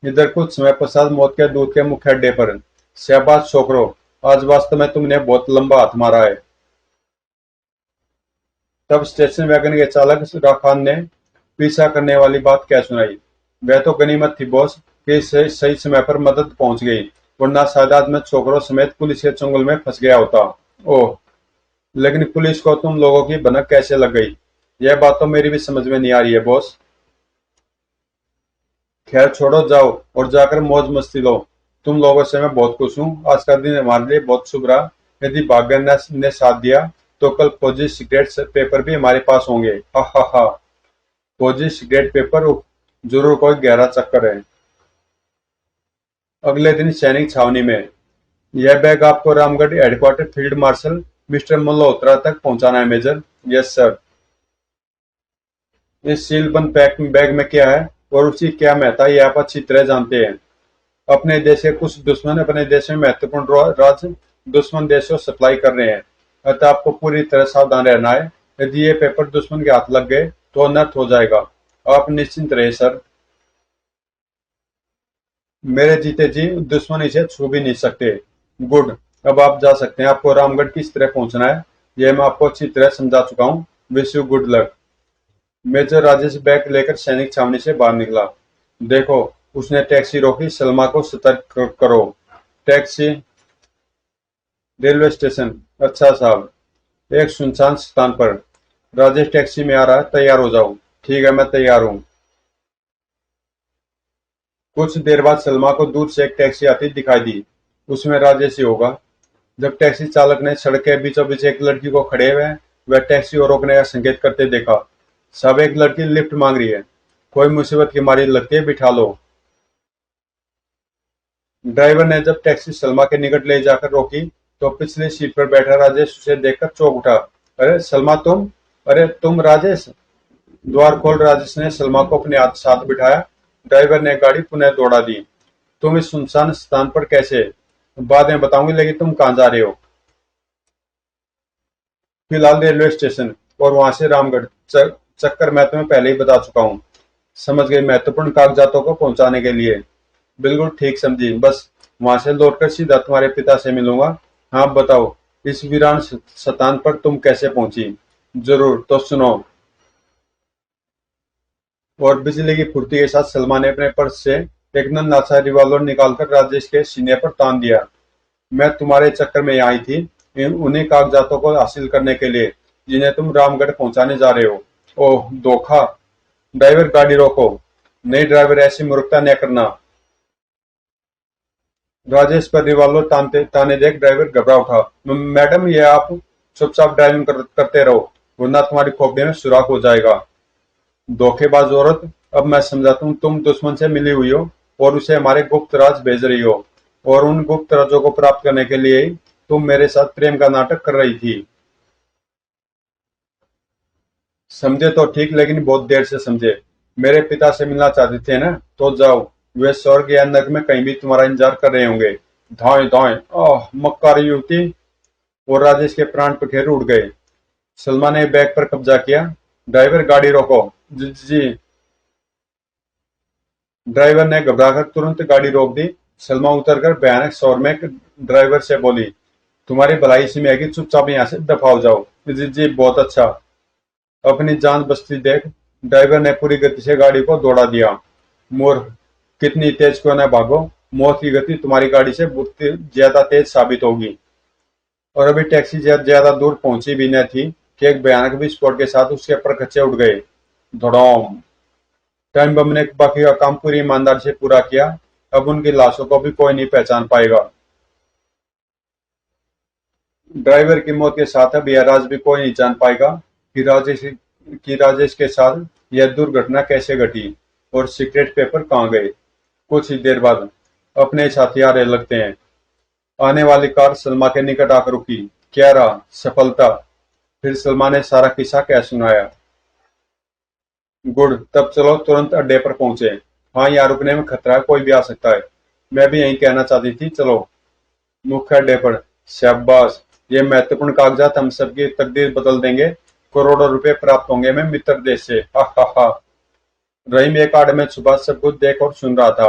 इधर कुछ समय पश्चात मौत के दूत के मुख्य अड्डे पर। शाबाश छोकरो, आज वास्तव में तुमने बहुत लंबा हाथ मारा है। तब स्टेशन वैगन के चालक राखान ने पीछा करने वाली बात क्या सुनाई। वह तो गनीमत थी बॉस कि सही समय पर मदद पहुंच गई, वरना शायद आज मैं छोकरों समेत पुलिस के चंगुल में फंस गया होता। ओह, लेकिन पुलिस को तुम लोगों की भनक कैसे लग गई? यह बात तो मेरी भी समझ में नहीं आ रही है बॉस। खैर छोड़ो, जाओ और जाकर मौज मस्ती लो। तुम लोगों से मैं बहुत खुश हूँ। आज का दिन हमारे लिए बहुत शुभ रहा। यदि भाग्य ने साथ दिया तो कल फौजी सिगरेट पेपर भी हमारे पास होंगे। हा हा हा। फौजी सिगरेट पेपर, उफ, जरूर कोई गहरा चक्कर है। अगले दिन सैनिक छावनी में। यह बैग आपको Ramgarh headquarter field marshal mister Malhotra तक पहुंचाना है मेजर। Yes sir. इस सील बंद पैक बैग में क्या है और उसकी क्या महत्ता है, ये आप अच्छी तरह जानते हैं। अपने देश के कुछ दुश्मन अपने देश में महत्वपूर्ण राज दुश्मन देशों सप्लाई कर रहे हैं, अतः आपको पूरी तरह सावधान रहना है। यदि ये पेपर दुश्मन के हाथ लग गए तो अनर्थ हो जाएगा। आप निश्चिंत रहे सर। मेरे जीते जी दुश्मन इसे छू भी नहीं सकते। गुड। अब आप जा सकते हैं। आपको रामगढ़ किस तरह पहुंचना है यह मैं आपको अच्छी तरह समझा चुका हूँ। Wish you good luck. Major Rajesh bag लेकर सैनिक छावनी से बाहर निकला। देखो, उसने टैक्सी रोकी। सलमा को सतर्क करो। टैक्सी। Railway station. अच्छा साहब। एक सुनसान स्थान पर। राजेश टैक्सी में आ रहा है, तैयार हो जाओ। ठीक है, मैं तैयार हूँ। कुछ देर बाद सलमा को दूर से एक टैक्सी आती दिखाई दी। उसमें राजेश ही होगा। जब टैक्सी चालक ने सड़क के बीचों बीच एक लड़की को खड़े हुए वह टैक्सी को रोकने का संकेत करते देखा। सब, एक लड़की लिफ्ट मांग रही है। कोई मुसीबत की मारी लगती है, बिठा लो। ड्राइवर ने जब टैक्सी सलमा के निकट ले जाकर रोकी तो पिछली सीट पर बैठा राजेश उसे देखकर चौंक उठा। अरे सलमा, तुम? अरे तुम राजेश? द्वार खोल राजेश ने सलमा को अपने हाथ साथ बिठाया। ड्राइवर ने गाड़ी पुनः दौड़ा दी। तुम इस सुनसान स्थान पर कैसे? बाद में बताऊंगी, लेकिन तुम कहाँ जा रहे हो? फिलहाल रेलवे स्टेशन और वहां से रामगढ़। चक्कर मैं तुम्हें पहले ही बता चुका हूँ। समझ गए? महत्वपूर्ण कागजातों को पहुंचाने के लिए। बिल्कुल ठीक समझी। बस वहां से लौटकर सीधा तुम्हारे पिता से मिलूंगा। हाँ बताओ, इस वीरान स्थान पर तुम कैसे पहुंची? जरूर, तो सुनो। और बिजली की फुर्ती के साथ सलमा ने अपने पर्स से एक नन्हा सा रिवॉल्वर निकालकर राजेश के सीने पर तान दिया। मैं तुम्हारे चक्कर में यहाँ आई थी, उन्हीं कागजातों को हासिल करने के लिए जिन्हें तुम रामगढ़ पहुंचाने जा रहे हो। ओह, धोखा! ड्राइवर, गाड़ी रोको। नहीं ड्राइवर, ऐसी मूर्खता न करना। राजेश पर रिवॉल्वर तानते ताने देख ड्राइवर घबरा उठा। मैडम, ये आप चुपचाप ड्राइविंग करते रहो, वरना तुम्हारी खोपड़ी में सुराख हो जाएगा। धोखेबाज औरत! अब मैं समझाता हूँ, तुम दुश्मन से मिली हुई हो और उसे हमारे गुप्त राज भेज रही हो, और उन गुप्त राजों को प्राप्त करने के लिए ही तुम मेरे साथ प्रेम का नाटक कर रही थी। समझे तो ठीक, लेकिन बहुत देर से समझे। मेरे पिता से मिलना चाहते थे ना, तो जाओ। वे स्वर्ग या नरक में कहीं भी तुम्हारा इंतजार कर रहे होंगे। धाएं धाएं। आह, मक्कारी युवती! और राजेश के प्राण पखेरु उड़ गए। सलमा ने बैग पर कब्जा किया। ड्राइवर, गाड़ी रोको। जी जी। ड्राइवर ने घबराकर तुरंत गाड़ी रोक दी। सलमा उतरकर भयानक स्वर में ड्राइवर से बोली, तुम्हारी भलाई इसी में है कि चुपचाप यहाँ से दफा हो जाओ। जी जी, बहुत अच्छा। अपनी जान बचती देख ड्राइवर ने पूरी गति से गाड़ी को दौड़ा दिया। मूर्ख! कितनी तेज क्यों न भागो, मौत की गति तुम्हारी गाड़ी से बहुत ज्यादा तेज साबित होगी। और अभी टैक्सी ज्यादा दूर पहुंची भी न थी कि एक भयानक विस्फोट के साथ उसके परखच्चे उड़ गए। धड़ाम! टाइम बम ने बाकी का काम पूरी ईमानदारी से पूरा किया। अब उनकी लाशों को भी कोई नहीं पहचान पाएगा। ड्राइवर की मौत के साथ अब यह राज भी कोई नहीं जान पाएगा कि राजेश के साथ यह दुर्घटना कैसे घटी और सीक्रेट पेपर कहाँ गए। कुछ ही देर बाद अपने साथी आ रहे लगते हैं। आने वाली कार सलमा के निकट आकर रुकी। क्या रहा? सफलता। फिर सलमा ने सारा किस्सा कह सुनाया। गुड, तब चलो तुरंत अड्डे पर पहुंचे। हाँ, यहाँ रुकने में खतरा है, कोई भी आ सकता है। मैं भी यही कहना चाहती थी, चलो। मुख्य अड्डे पर। शाबाश! ये महत्वपूर्ण कागजात हम सबकी तकदीर बदल देंगे। करोड़ों रुपए प्राप्त होंगे मैं मित्र देश से। हा हा हा। रहीम एक आड़ में छुपा सब कुछ देख और सुन रहा था।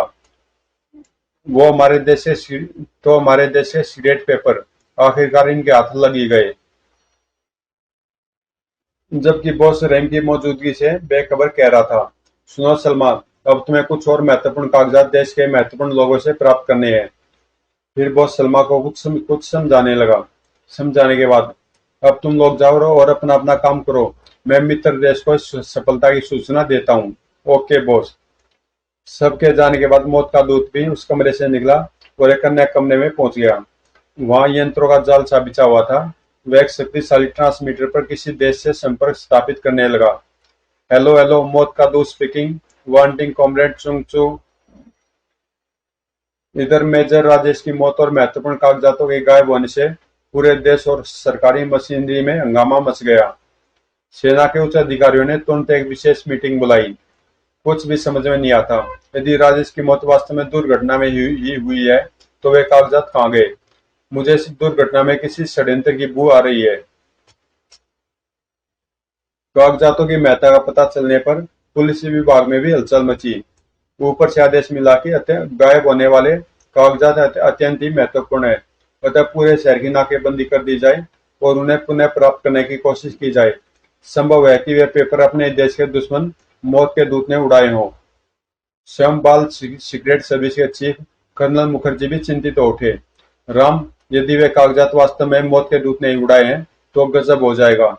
वो हमारे देश से तो हमारे देश के सिगरेट पेपर आखिरकार इनके हाथ लग ही गए। जबकि बॉस रहीम की मौजूदगी से बेखबर कह रहा था, सुनो सलमा, अब तुम्हें कुछ और महत्वपूर्ण कागजात देश के महत्वपूर्ण लोगों से प्राप्त करने हैं। फिर बॉस सलमा को कुछ समझाने लगा। समझाने के बाद, अब तुम लोग जाओ और अपना अपना काम करो। मैं मित्र देश को इस सफलता की सूचना देता हूँ। Okay boss. सबके जाने के बाद मौत का दूत भी उस कमरे से निकला और एक अन्य कमरे में पहुंच गया। वहां यंत्रों का जाल सा बिछा हुआ था। वह एक शक्तिशाली ट्रांसमीटर पर किसी देश से संपर्क स्थापित करने लगा। हेलो हेलो, मौत का दूत स्पीकिंग, वांटिंग कॉमरेड चुंग चू। इधर मेजर राजेश की मौत और महत्वपूर्ण कागजातों के गायब होने से पूरे देश और सरकारी मशीनरी में हंगामा मच गया। सेना के उच्च अधिकारियों ने तुरंत एक विशेष मीटिंग बुलाई। कुछ भी समझ में नहीं आता। यदि राजेश की मौत वास्तव में दुर्घटना में ही हुई है तो वे कागजात कहाँ गए? मुझे इस दुर्घटना में किसी षड्यंत्र की बू आ रही है। कागजातों की महत्ता का पता चलने पर पुलिस विभाग में भी हलचल मची। ऊपर से आदेश मिला कि गायब होने वाले कागजात अत्यंत ही महत्वपूर्ण है, अतः पूरे शहर की नाकेबंदी कर दी जाए और उन्हें पुनः प्राप्त करने की कोशिश की जाए। संभव है कि वे पेपर अपने देश के दुश्मन मौत के दूत ने उड़ाए हों। स्वयं बाल सीक्रेट सर्विस के चीफ कर्नल मुखर्जी भी चिंतित हो उठे। राम, यदि वे कागजात वास्तव में मौत के दूत ने उड़ाए हैं तो गजब हो जाएगा।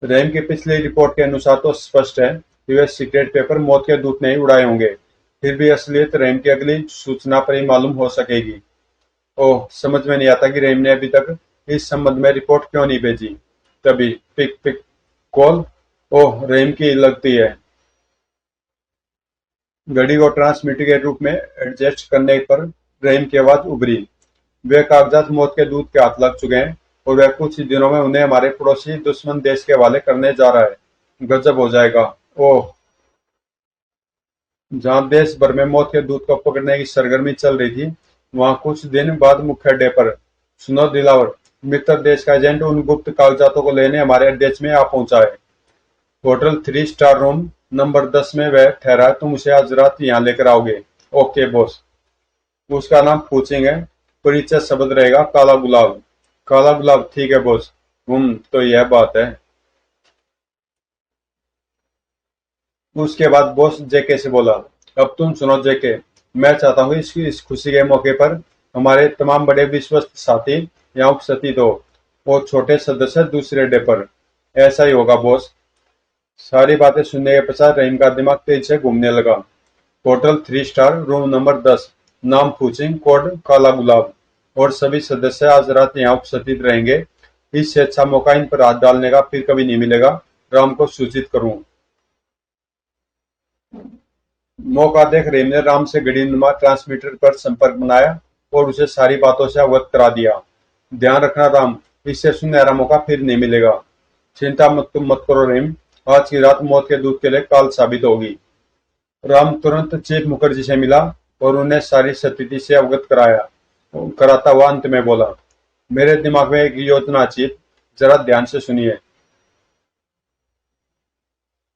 रैम की पिछली रिपोर्ट के अनुसार तो स्पष्ट है कि वे सीक्रेट पेपर मौत के दूत ने ही उड़ाए होंगे। फिर भी असलियत रैम की अगली सूचना पर ही मालूम हो सकेगी। ओह, समझ में नहीं आता कि रैम ने अभी तक इस संबंध में रिपोर्ट क्यों नहीं भेजी। तभी पिक पिक कॉल। ओह, रैम की लगती है। घड़ी को ट्रांसमीटर के रूप में एडजस्ट करने पर रहीम की आवाज उभरी। वे कागजात मौत के दूत के हाथ लग चुके हैं और वह कुछ ही दिनों में उन्हें हमारे पड़ोसी दुश्मन देश के हवाले करने जा रहा है। गजब हो जाएगा। ओह, जहां देश भर में मौत के दूत को पकड़ने की सरगर्मी चल रही थी, वहां कुछ दिन बाद मुख्य अड्डे पर। सुनो दिलावर, मित्र देश का एजेंट उन गुप्त कागजातों को लेने हमारे अड्डे में आ पहुंचा है। होटल 3 स्टार रूम नंबर 10 में वह ठहरा है। तुम उसे आज रात यहाँ लेकर आओगे। Okay boss. उसका नाम पूछेंगे। परिचय शब्द रहेगा काला गुलाब। काला गुलाब, ठीक है बॉस। तो यह बात है। उसके बाद बॉस जेके से बोला, अब तुम सुनो जेके, मैं चाहता हूँ इस खुशी के मौके पर हमारे तमाम बड़े विश्वस्त साथी यहाँ उपस्थित हो और छोटे सदस्य दूसरे अड्डे पर। ऐसा ही होगा बॉस। सारी बातें सुनने के पश्चात रहीम का दिमाग तेज से घूमने लगा। होटल 3 स्टार रूम नंबर 10, नाम फूचिंग, कोड काला गुलाब, और सभी सदस्य आज रात यहाँ उपस्थित रहेंगे। इससे अच्छा मौका इन पर हाथ डालने का फिर कभी नहीं मिलेगा। राम को सूचित करूं। मौका देख रहीम ने राम से घड़ी नुमा ट्रांसमीटर पर संपर्क बनाया और उसे सारी बातों से अवगत करा दिया। ध्यान रखना राम, इससे सुनहरा मौका फिर नहीं मिलेगा। चिंता तुम मत करो रहीम, आज की रात मौत के दूत के लिए काल साबित होगी। राम तुरंत चीफ मुखर्जी से मिला और उन्हें सारी स्थिति से अवगत कराता हुआ अंत में बोला, मेरे दिमाग में एक योजना चीफ, जरा ध्यान से सुनिए।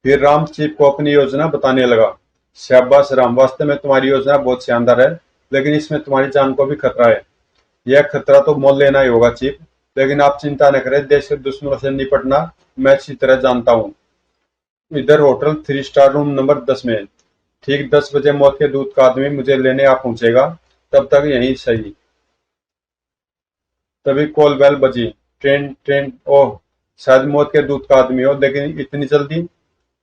फिर राम चीफ को अपनी योजना बताने लगा। शाबाश राम, वास्तव में तुम्हारी योजना बहुत शानदार है, लेकिन इसमें तुम्हारी जान को भी खतरा है। यह खतरा तो मोल लेना ही होगा चीफ, लेकिन आप चिंता न करें, देश के दुश्मनों से निपटना मैं अच्छी तरह जानता हूँ। इधर होटल 3 स्टार रूम नंबर 10 में ठीक 10 बजे मौत के दूत का आदमी मुझे लेने आ पहुंचेगा। तब तक यहीं सही। तभी कॉल बेल बजी। ट्रेन ट्रेन। ओह, शायद मौत के दूत का आदमी हो, लेकिन इतनी जल्दी।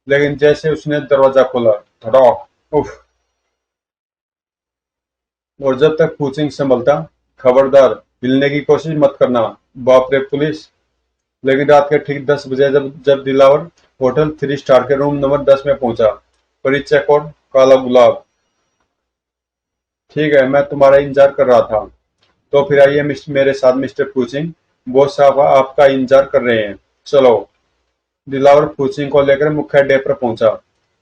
लेकिन जैसे उसने दरवाजा खोला, धड़ाक, उफ। और जब तक पूछिंग संभलता, खबरदार हिलने की कोशिश मत करना। बाप रे पुलिस। लेकिन रात के ठीक 10 बजे जब जब दिलावर होटल 3 स्टार के रूम नंबर 10 में पहुंचा। परिचय कोड काला गुलाब। ठीक है, मैं तुम्हारा इंतजार कर रहा था। तो फिर आइए मेरे साथ मिस्टर पूचिंग, बॉस साहब आपका इंतजार कर रहे हैं। चलो। दिलावर पूचिंग को लेकर मुख्य अड्डे पर पहुंचा।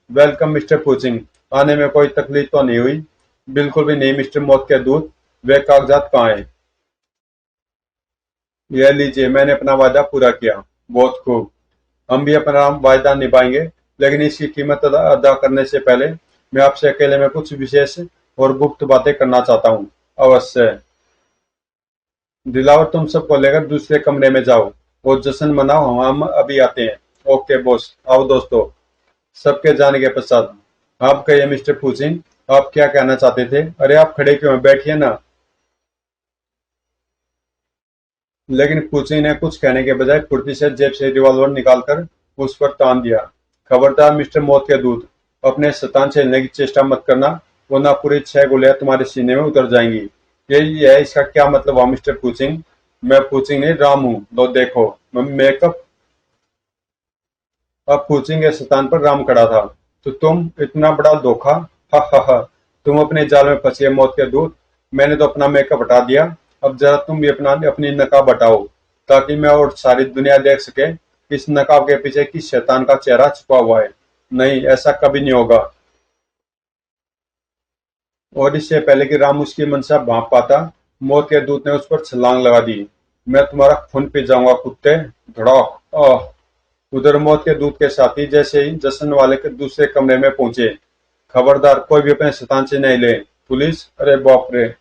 वेलकम मिस्टर पूचिंग, आने में कोई तकलीफ तो नहीं हुई? बिल्कुल भी नहीं मिस्टर मौत के दूत। वे कागजात कहाँ हैं? यह लीजिए, मैंने अपना वादा पूरा किया। बहुत खूब। हम भी अपना वायदा निभाएंगे, लेकिन इसकी कीमत अदा करने से पहले मैं आपसे अकेले में कुछ विशेष और गुप्त बातें करना चाहता हूँ। अवश्य। दिलावर, तुम सबको लेकर दूसरे कमरे में जाओ और जश्न मनाओ, हम अभी आते हैं। Okay boss. आओ दोस्तों। सबके जाने के पश्चात आप कहिए मिस्टर पूचिंग, आप क्या कहना चाहते थे? अरे आप खड़े क्यों हैं? बैठिए ना। लेकिन पूचिंग ने कुछ कहने के बजाय फुर्ती से जेब से रिवॉल्वर निकालकर उस पर तान दिया। खबरदार मिस्टर मौत के दूत, अपने शैतान झेलने की चेष्टा मत करना, वरना पूरी 6 गोलियां तुम्हारे सीने में उतर जाएंगी। यही है इसका क्या मतलब हुआ मिस्टर पूचिंग? मैं पूछेंगे राम हूँ, लो देखो मैं मेकअप। अब पूछेंगे शैतान पर राम खड़ा था। तो तुम इतना बड़ा धोखा, हा हा हा। तुम अपने जाल में फंसे मौत के दूत। मैंने तो अपना मेकअप हटा दिया। अब जरा तुम भी अपनी नकाब हटाओ, ताकि मैं और सारी दुनिया देख सके इस नकाब के पीछे किस शैतान का चेहरा छुपा हुआ है। नहीं, ऐसा कभी नहीं होगा। और इससे पहले कि राम उसकी मंशा भांप पाता, मौत के दूत ने उस पर छलांग लगा दी। मैं तुम्हारा खून पी जाऊंगा कुत्ते। धड़ाक। आह। उधर मौत के दूत के साथी जैसे ही जश्न वाले के दूसरे कमरे में पहुंचे। खबरदार, कोई भी अपने शैतान से नहीं ले। पुलिस, अरे बाप रे।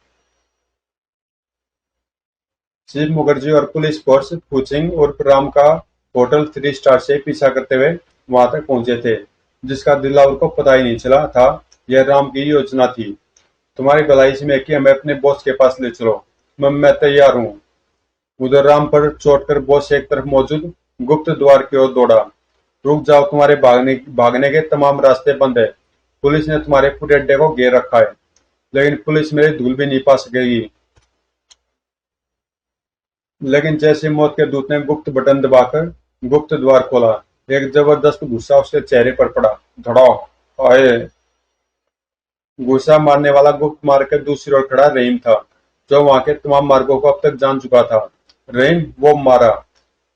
शिव मुखर्जी और पुलिस फोर्स फुचिंग उर्फ राम का होटल 3 स्टार से पीछा करते हुए वहां तक पहुंचे थे, जिसका दिलावर को पता ही नहीं चला था यह राम की योजना थी। तुम्हारी भलाई इसमें है कि हमें अपने बॉस के पास ले चलो। मैं तैयार हूँ। उधर राम पर चोट कर बॉस एक तरफ मौजूद गुप्त द्वार की ओर दौड़ा। रुक जाओ, तुम्हारे भागने के तमाम रास्ते बंद है। पुलिस ने तुम्हारे पूरे अड्डे को घेर रखा है, लेकिन पुलिस मेरी धूल भी नहीं पा सकेगी। लेकिन जैसे मौत के दूत ने गुप्त बटन दबाकर गुप्त द्वार खोला, एक जबरदस्त गुस्सा उसके चेहरे पर पड़ा। धड़ाक। आए। गुस्सा मारने वाला गुप्त मार्ग के दूसरी ओर खड़ा रहीम था, जो वहां के तमाम मार्गों को अब तक जान चुका था। रहीम, वो मारा।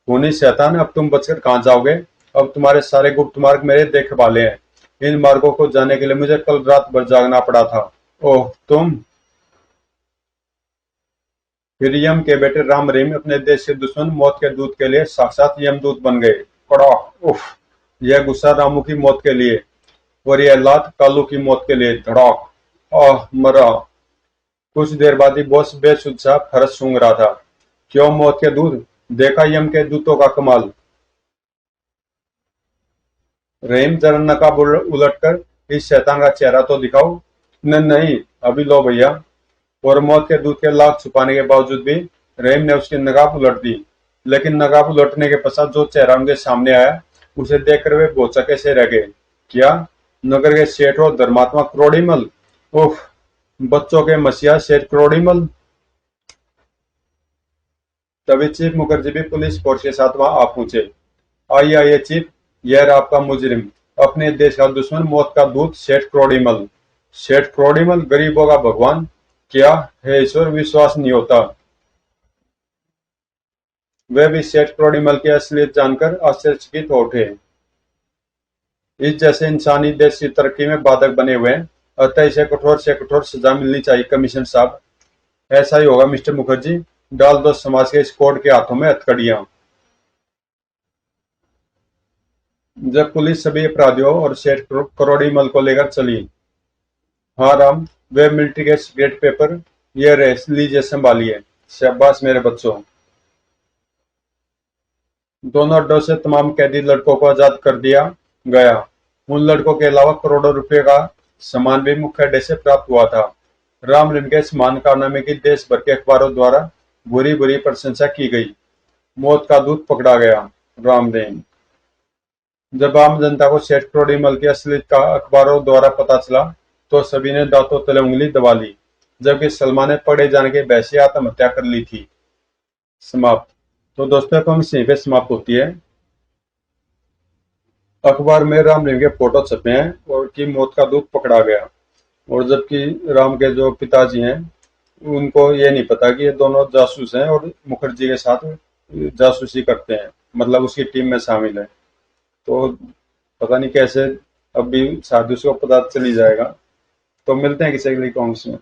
खूनी शैतान, अब तुम बचकर कहाँ जाओगे? अब तुम्हारे सारे गुप्त मार्ग मेरे देख वाले हैं। इन मार्गों को जाने के लिए मुझे कल रात भर जागना पड़ा था। ओह तुम। फिर यम के बेटे राम रहीम अपने देश के दुश्मन मौत के दूत के लिए साक्षात यमदूत बन गए। कड़ाक। उफ। यह गुस्सा रामू की मौत के लिए, और यह लात कालू की मौत के लिए। धड़ाक। आह, मरा। कुछ देर बाद ही बॉस बेसुध सा फर्श सूंघ रहा था। क्यों मौत के दूत? देखा यम के दूतों का कमाल। रहीम, जरा नकाब उलट कर इस शैतान का चेहरा तो दिखाओ। नहीं, अभी लो भैया। और मौत के दूत के लाख छुपाने के बावजूद भी रहीम ने उसकी नकाब उलट दी। लेकिन नकाब उलटने के पश्चात जो चेहरा उनके सामने आया, उसे देखकर वे भौचक्के से रह गए। क्या? नगर के सेठ और धर्मात्मा क्रोड़ीमल। उफ। बच्चों के मसीहा सेठ क्रोड़ीमल। तभी चीफ मुखर्जी भी पुलिस फोर्स के साथ वहां आ पहुंचे। आइए आइए चीफ, यह रहा आपका मुजरिम, अपने देश का दुश्मन, मौत का दूत, सेठ क्रोड़ीमल। सेठ क्रोड़ीमल, गरीबों का भगवान। क्या है ईश्वर, विश्वास नहीं होता। वे भी सेठ क्रोड़ीमल की असलियत जानकर आश्चर्यचकित हो उठे। इस जैसे इंसानी देश की तरक्की में बाधक बने हुए हैं, अतः इसे कठोर से कठोर सजा मिलनी चाहिए कमिश्नर साहब। ऐसा ही होगा मिस्टर मुखर्जी। डाल दो समाज के इस कोड के हाथों में हथकड़ियां। जब पुलिस सभी अपराधियों और सेठ करोड़ीमल को लेकर चली। हाँ राम, वे मिलिट्री के सिगरेट पेपर, ये रहे, लीजिए संभालिए। शाबाश मेरे बच्चों। दोनों अड्डों से तमाम कैदी लड़कों को आजाद कर दिया गया। उन लड़कों के अलावा करोड़ों रुपए का सामान भी मुख्य अड्डे से प्राप्त हुआ था। राम रहीम के इस महान कारनामे की देश भर के अखबारों द्वारा बुरी बुरी प्रशंसा की गई। मौत का दूत पकड़ा गया। राम रहीम। जब आम जनता को सेठ क्रोड़ीमल की असलियत का अखबारों द्वारा पता चला, तो सभी ने दांतों तले उंगली दबा ली, जबकि सलमान ने पकड़े जाने के भय से आत्महत्या कर ली थी। समाप्त। तो दोस्तों, कम यहीं पे समाप्त होती है। अखबार में राम रहीम के फोटो छपे हैं और की मौत का दूत पकड़ा गया। और जबकि राम के जो पिताजी हैं, उनको ये नहीं पता कि ये दोनों जासूस हैं और मुखर्जी के साथ जासूसी करते हैं, मतलब उसकी टीम में शामिल है। तो पता नहीं कैसे, अब भी शायद उसको पता चल ही जाएगा। तो मिलते हैं किसी अगली कॉमिक्स में।